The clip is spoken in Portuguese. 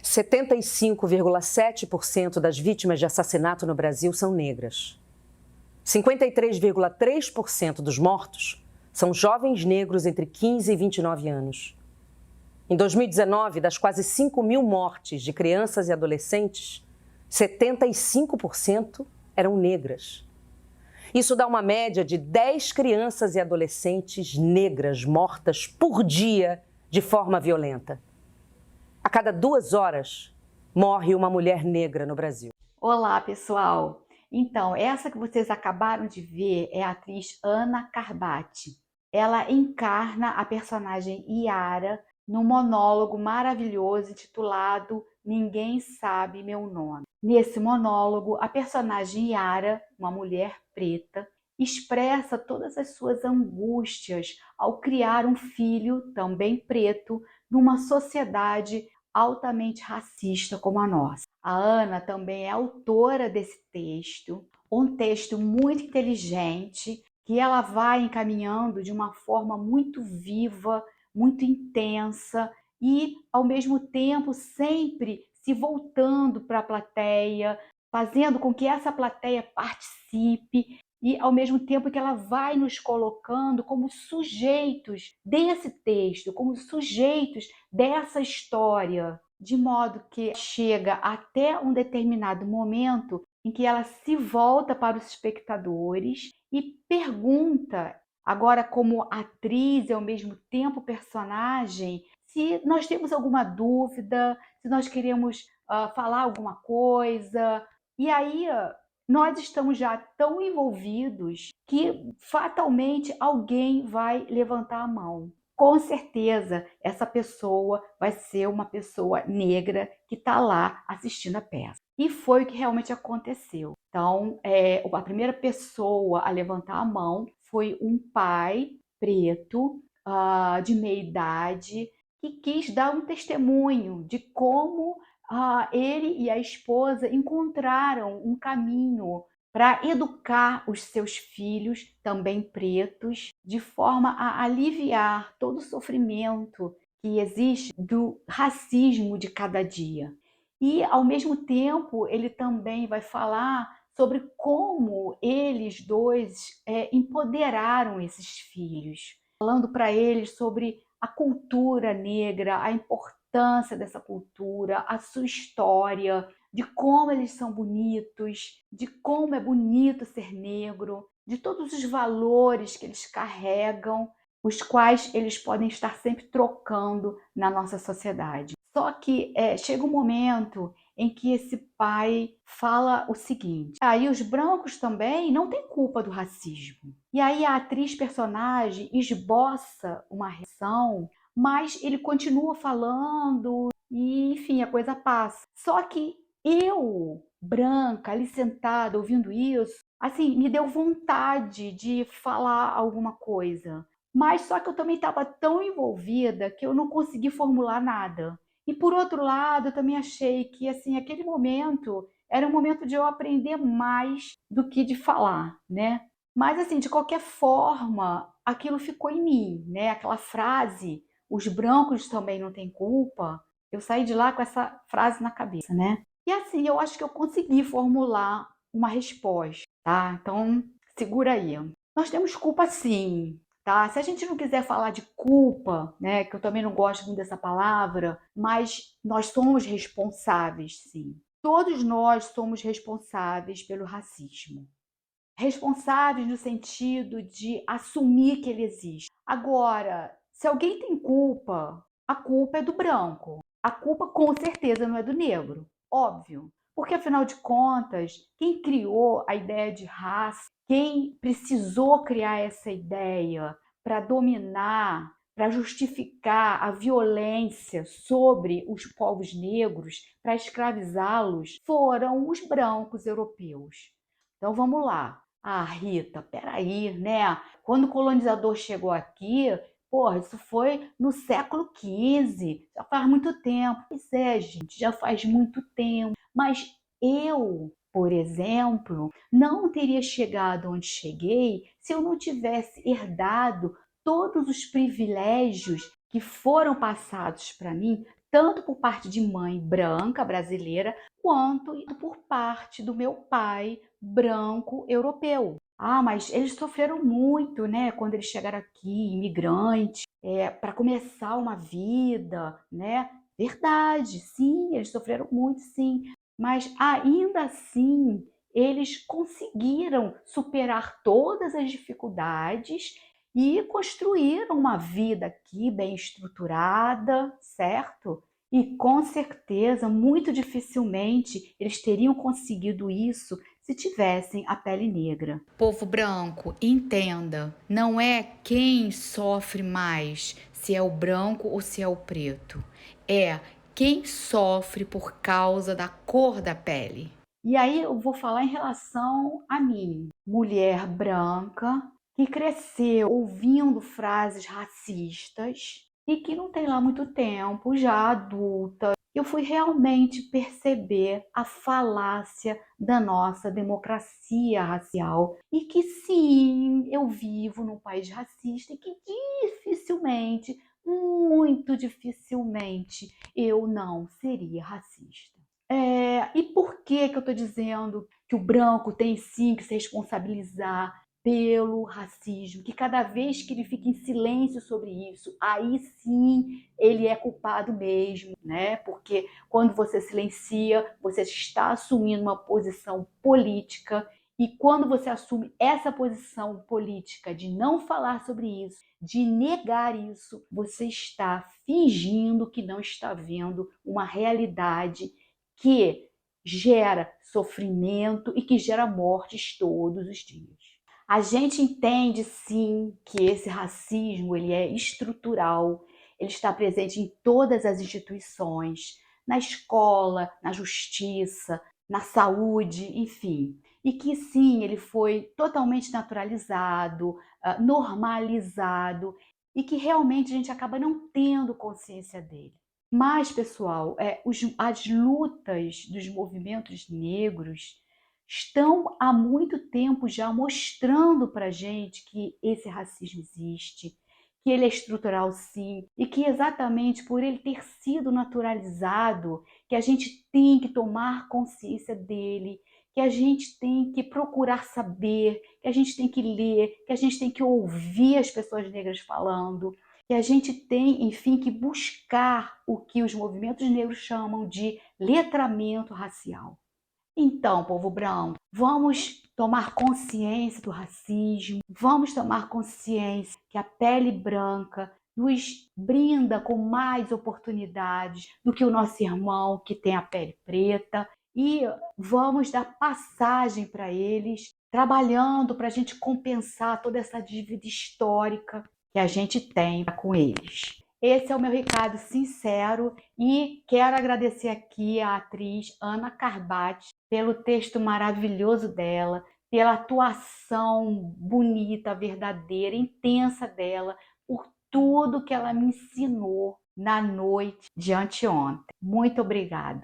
75,7% das vítimas de assassinato no Brasil são negras. 53,3% dos mortos são jovens negros entre 15 e 29 anos. Em 2019, das quase 5 mil mortes de crianças e adolescentes, 75% eram negras. Isso dá uma média de 10 crianças e adolescentes negras mortas por dia de forma violenta. A cada 2 horas, morre uma mulher negra no Brasil. Olá, pessoal! Então, essa que vocês acabaram de ver é a atriz Ana Carbatti. Ela encarna a personagem Yara num monólogo maravilhoso intitulado Ninguém Sabe Meu Nome. Nesse monólogo, a personagem Yara, uma mulher preta, expressa todas as suas angústias ao criar um filho também preto numa sociedade altamente racista como a nossa. A Ana também é autora desse texto, um texto muito inteligente que ela vai encaminhando de uma forma muito viva, muito intensa e, ao mesmo tempo, sempre se voltando para a plateia, fazendo com que essa plateia participe e, ao mesmo tempo, que ela vai nos colocando como sujeitos desse texto, como sujeitos dessa história, de modo que chega até um determinado momento em que ela se volta para os espectadores e pergunta, agora como atriz e ao mesmo tempo personagem, se nós temos alguma dúvida, se nós queremos falar alguma coisa. E aí nós estamos já tão envolvidos que fatalmente alguém vai levantar a mão. Com certeza, essa pessoa vai ser uma pessoa negra que está lá assistindo a peça. E foi o que realmente aconteceu. Então, a primeira pessoa a levantar a mão foi um pai preto, de meia idade, que quis dar um testemunho de como ele e a esposa encontraram um caminho para educar os seus filhos, também pretos, de forma a aliviar todo o sofrimento que existe do racismo de cada dia. E, ao mesmo tempo, ele também vai falar sobre como eles dois empoderaram esses filhos, falando para eles sobre a cultura negra, a importância dessa cultura, a sua história, de como eles são bonitos, de como é bonito ser negro, de todos os valores que eles carregam, os quais eles podem estar sempre trocando na nossa sociedade. Só que chega um momento em que esse pai fala o seguinte: aí os brancos também não têm culpa do racismo. E aí a atriz personagem esboça uma reação, mas ele continua falando e, enfim, a coisa passa. Só que eu, branca, ali sentada, ouvindo isso, assim, me deu vontade de falar alguma coisa. Mas só que eu também estava tão envolvida que eu não consegui formular nada. E por outro lado, eu também achei que assim, aquele momento era um momento de eu aprender mais do que de falar, né? Mas assim, de qualquer forma, aquilo ficou em mim, né? Aquela frase, os brancos também não têm culpa. Eu saí de lá com essa frase na cabeça, né? E assim, eu acho que eu consegui formular uma resposta, tá? Então, segura aí. Nós temos culpa sim, tá? Se a gente não quiser falar de culpa, né, que eu também não gosto muito dessa palavra, mas nós somos responsáveis, sim. Todos nós somos responsáveis pelo racismo. Responsáveis no sentido de assumir que ele existe. Agora, se alguém tem culpa, a culpa é do branco. A culpa com certeza não é do negro, óbvio. Porque afinal de contas, quem criou a ideia de raça, quem precisou criar essa ideia para dominar, para justificar a violência sobre os povos negros, para escravizá-los, foram os brancos europeus. Então vamos lá. Ah, Rita, peraí, né? Quando o colonizador chegou aqui, porra, isso foi no século XV, já faz muito tempo. Pois é, gente, já faz muito tempo. Mas eu, por exemplo, não teria chegado onde cheguei se eu não tivesse herdado todos os privilégios que foram passados para mim, tanto por parte de mãe branca brasileira, quanto por parte do meu pai branco europeu. Ah, mas eles sofreram muito, né, quando eles chegaram aqui, imigrantes, para começar uma vida, né? Verdade, sim, eles sofreram muito, sim. Mas ainda assim, eles conseguiram superar todas as dificuldades e construíram uma vida aqui bem estruturada, certo? E com certeza, muito dificilmente eles teriam conseguido isso se tivessem a pele negra. Povo branco, entenda, não é quem sofre mais, se é o branco ou se é o preto. É quem sofre por causa da cor da pele. E aí eu vou falar em relação a mim, mulher branca, que cresceu ouvindo frases racistas e que não tem lá muito tempo, já adulta, eu fui realmente perceber a falácia da nossa democracia racial e que sim, eu vivo num país racista e que dificilmente, muito dificilmente, eu não seria racista. E por que eu estou dizendo que o branco tem sim que se responsabilizar pelo racismo? Que cada vez que ele fica em silêncio sobre isso, aí sim ele é culpado mesmo, né? Porque quando você silencia, você está assumindo uma posição política. E quando você assume essa posição política de não falar sobre isso, de negar isso, você está fingindo que não está vendo uma realidade que gera sofrimento e que gera mortes todos os dias. A gente entende sim que esse racismo ele é estrutural, ele está presente em todas as instituições, na escola, na justiça, na saúde, enfim. E que sim, ele foi totalmente naturalizado, normalizado, e que realmente a gente acaba não tendo consciência dele. Mas, pessoal, as lutas dos movimentos negros estão há muito tempo já mostrando para a gente que esse racismo existe, que ele é estrutural sim, e que exatamente por ele ter sido naturalizado, que a gente tem que tomar consciência dele, que a gente tem que procurar saber, que a gente tem que ler, que a gente tem que ouvir as pessoas negras falando, que a gente tem, enfim, que buscar o que os movimentos negros chamam de letramento racial. Então, povo branco, vamos tomar consciência do racismo, vamos tomar consciência que a pele branca nos brinda com mais oportunidades do que o nosso irmão que tem a pele preta e vamos dar passagem para eles, trabalhando para a gente compensar toda essa dívida histórica que a gente tem com eles. Esse é o meu recado sincero e quero agradecer aqui à atriz Ana Carbati pelo texto maravilhoso dela, pela atuação bonita, verdadeira, intensa dela, por tudo que ela me ensinou na noite de anteontem. Muito obrigada.